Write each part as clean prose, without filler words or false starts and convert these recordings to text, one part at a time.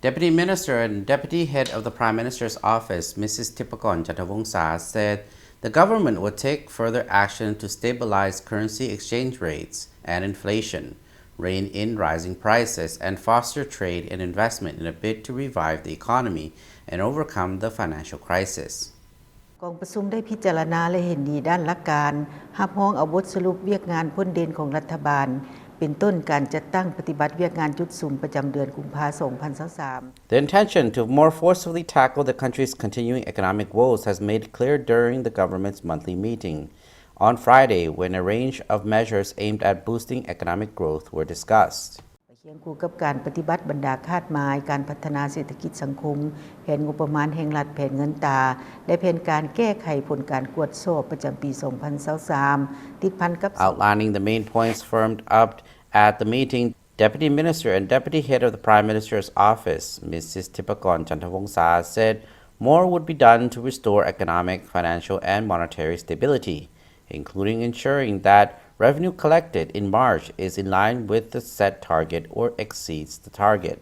Deputy Minister and Deputy Head of the Prime Minister's Office, Mrs. Tipakon Chatavongsa, said the government would take further action to stabilize currency exchange rates and inflation, rein in rising prices, and foster trade and investment in a bid to revive the economy and overcome the financial crisis. กองประชุมได้พิจารณาและเห็นดีด้านหลักการรับรองเอาบทสรุปเวียกงานพ้นเด่นของรัฐบาลเป็นต้นการจัดตั้งปฏิบัติเวียกงานจุดสูงประจำเดือนกุมภาพันธ์ 2023 The intention to more forcefully tackle the country's continuing economic woes has made clear during the government's monthly meeting on Friday when a range of measures aimed at boosting economic growth were discussed. เคียงคู่กับการปฏิบัติบรรดาคาดหมายการพัฒนาเศรษฐกิจสังคมแผนงบประมาณแห่งรัฐแผนเงินตราและแผนการแก้ไขผลการกวดสอบประจำปี 2023 ติดพันกับ Outlining the main points firmed up at the meeting, Deputy Minister and Deputy Head of the Prime Minister's Office, Mrs. Tipakon Chatavongsa, said more would be done to restore economic, financial, and monetary stability, including ensuring that revenue collected in March is in line with the set target or exceeds the target.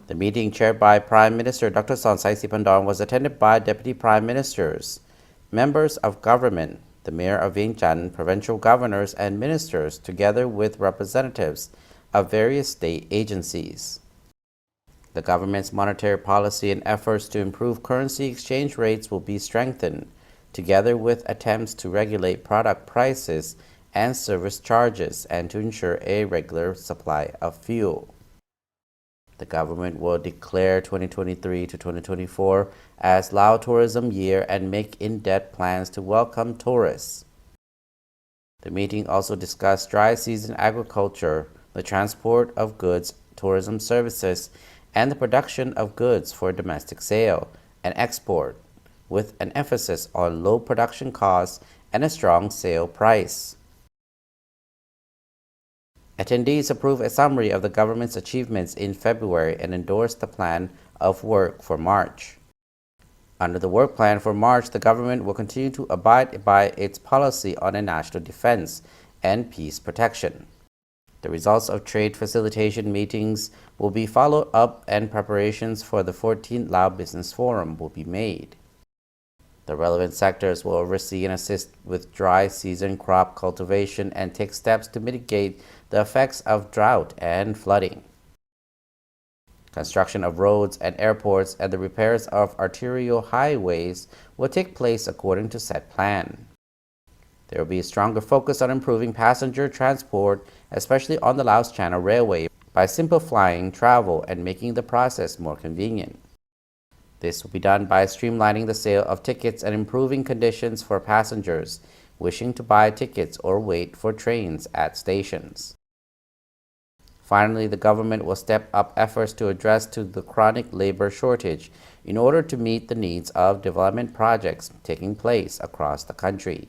The meeting, chaired by Prime Minister Dr. Sonsai Sipandorn, was attended by Deputy Prime Ministers, members of government, the Mayor of Vientiane, provincial governors, and ministers, together with representatives of various state agencies. The government's monetary policy and efforts to improve currency exchange rates will be strengthened, together with attempts to regulate product prices and service charges and to ensure a regular supply of fuel. The government will declare 2023 to 2024 as Lao Tourism Year and make in-depth plans to welcome tourists. The meeting also discussed dry season agriculture, the transport of goods, tourism services, and the production of goods for domestic sale and export, with an emphasis on low production costs and a strong sale price. Attendees approved a summary of the government's achievements in February and endorsed the plan of work for March. Under the work plan for March, the government will continue to abide by its policy on a national defense and peace protection. The results of trade facilitation meetings will be followed up and preparations for the 14th Lao Business Forum will be made. The relevant sectors will oversee and assist with dry season crop cultivation and take steps to mitigate the effects of drought and flooding. Construction of roads and airports and the repairs of arterial highways will take place according to set plan. There will be a stronger focus on improving passenger transport, especially on the Laos Channel Railway, by simplifying travel and making the process more convenient. This will be done by streamlining the sale of tickets and improving conditions for passengers wishing to buy tickets or wait for trains at stations. Finally, the government will step up efforts to address the chronic labor shortage in order to meet the needs of development projects taking place across the country.